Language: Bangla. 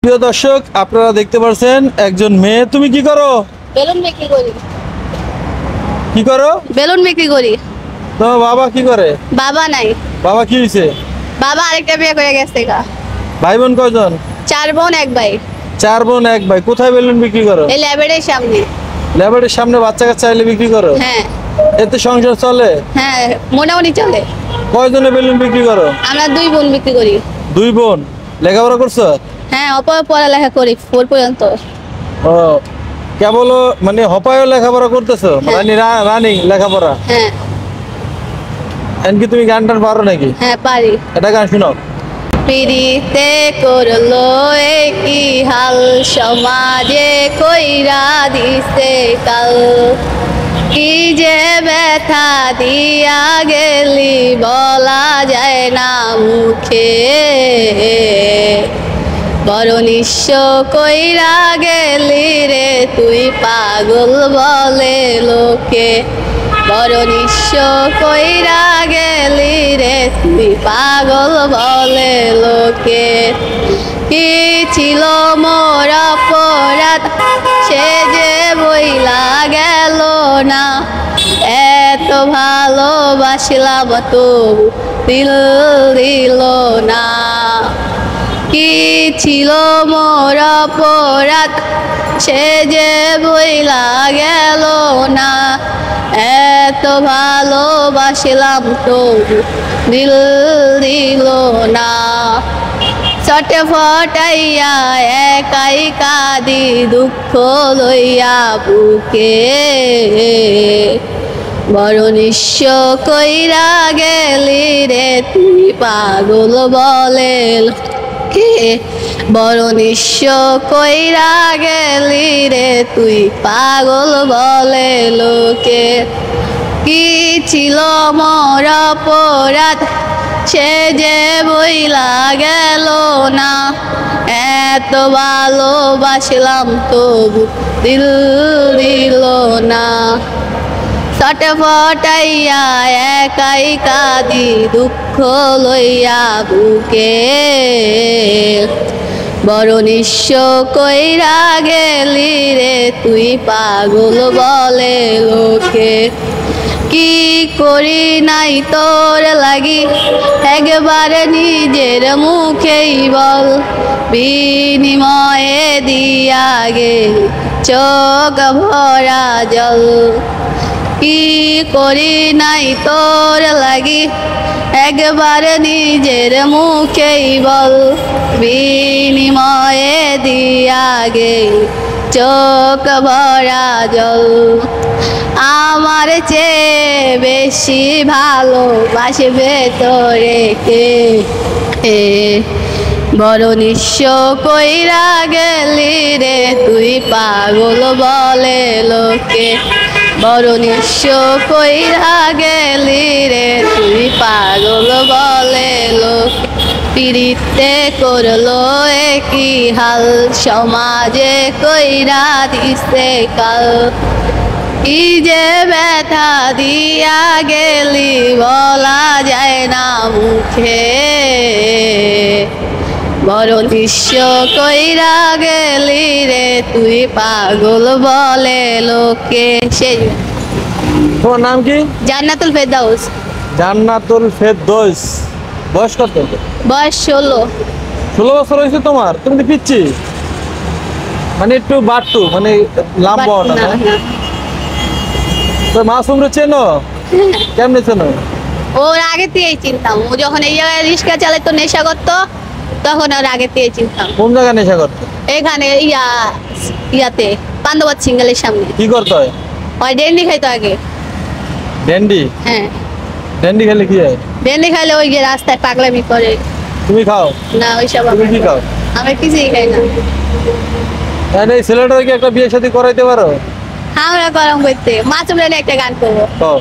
প্রিয় দর্শক, আপনারা দেখতে পাচ্ছেন একজন মেয়ে। তুমি কি করো? বেলুন বিক্রি করি। কি করো? বেলুন বিক্রি করি। তোমার বাবা কি করে? বাবা নাই। বাবা কি হয়েছে? বাবা আরেকটা বিয়ে করে গেছে গা। ভাই বোন কয়জন? 4 বোন 1 ভাই। 4 বোন 1 ভাই। কোথায় বেলুন বিক্রি করো? এই ল্যাবের সামনে। ল্যাবরেটরির সামনে বাচ্চা কাচ্চা এলে বিক্রি করো? হ্যাঁ এতে সংসার চলে? হ্যাঁ, মোটামুটি চলে। কয়জনে বেলুন বিক্রি করো? আমরা 2 বোন বিক্রি করি। 2 বোন। লেখাপড়া করছো? হ্যাঁ, পড়ালেখা করি 4 পর্যন্ত। ও, কেবল মানে হপায়ও লেখাপড়া করতেছো? হ্যাঁ। মানে রানিং লেখাপড়া? হ্যাঁ এমনকি তুমি গান টান পারো নাকি? হ্যাঁ পারি। এটা গান শোনাও। পিড়িতে করলো কি হাল, সমাজে কইরা দিছে কাল। কি যে ব্যথা দিয়া গেলি বলা যায় না মুখে। বড় নিঃস্ব কইরা গেলি রে তুই পাগল বলে লোকে। বড় নিঃস্ব কইরা গেলি রে তুই পাগল বলে লোকে। কি ছিল মোর অপরাধ সে যে বইলা গেল না। এত ভালোবাসলাম তো দিল দিল না। কি ছিল মোর অপরাধ সে যে বইলা গেল না। এত ভালোবাসলাম তো দিল দিল না। চটে ফটাইয়া একাই কাঁদি দুঃখ লইয়া বুকে। বড় নিঃস্ব কইরা গেলি রে তুই পাগল বলে লোকে। বড় নিঃস্ব কইরা গেলি রে তুই পাগল বলে লোকে। কি ছিল মোর অপরাধ সে যে বইলা গেল না। এত ভালোবাসলাম তবু দিল দিল না। চটে ফটাইয়া একাই কাঁদি দুঃখ লইয়া বুকে। বড় নিঃস্ব কইরা গেলি রে তুই পাগল বলে লোকে। কি করি নাই তোর লাগি একবার নিজের মুখেই বল। বিনিময়ে দিয়া গে চোখ ভরা জল। কি করি নাই তোর লাগি একবার নিজের মুখেই বল। বিনিময়ে দিয়া গে চোখ ভরা জল। আমার চেয়ে বেশি ভালোবাসবে তোরে কে। বড় নিঃস্ব কইরা গেলি রে তুই পাগল বলে লোকে। বড় নিঃস্ব কইরা গেলি রে তুই পাগল বলে লোকে। পিড়িতে করলো কি হাল, সমাজে কইরা দিছে কাল। কি যে ব্যথা দিয়া গেলি বলা যায় না মুখে। বড় নিঃস্ব কইরা গেলি রে তুই পাগল বলে লোকে। সেই তোমার নাম কি? জান্নাতুল ফেরদাউস। জান্নাতুল ফেরদৌস। বয়স কত? বয়স 16। 16 বছর হয়েছে তোমার? তুমি তো পিচ্ছি, মানে একটু বাট্টু, মানে লাম্বা না। না, না। তো মাসুমরে চেনো? কেমনে চেনো? ওর আগে থেকেই চিনতাম। ও যখন এই জায়গায় রিক্সা চালাতো, নেশা করতো, তখন ওর আগে থেকে চিনতাম। কোন জায়গায় নেশা করতো? এখানে ইয়াতে পান্ডবাদ সিঙ্গেলের সামনে। কি করতে হয়? ওই ডেন্ডি খাইতো আগে। ড্যান্ডি? হ্যাঁ, ড্যান্ডি খেলে কি হয়? ডেন্ডি খাইলে ওই যে রাস্তায় পাগলামি করে। তুমি খাও? না, ওইসব তুমি কি খাও? আমি কিছুই খাই না। তাহলে এই ছেলেটাকে একটা বিয়ে শাদী করাইতে পারো? আমরা গরম করতে মাছ একটা গান করবো। তো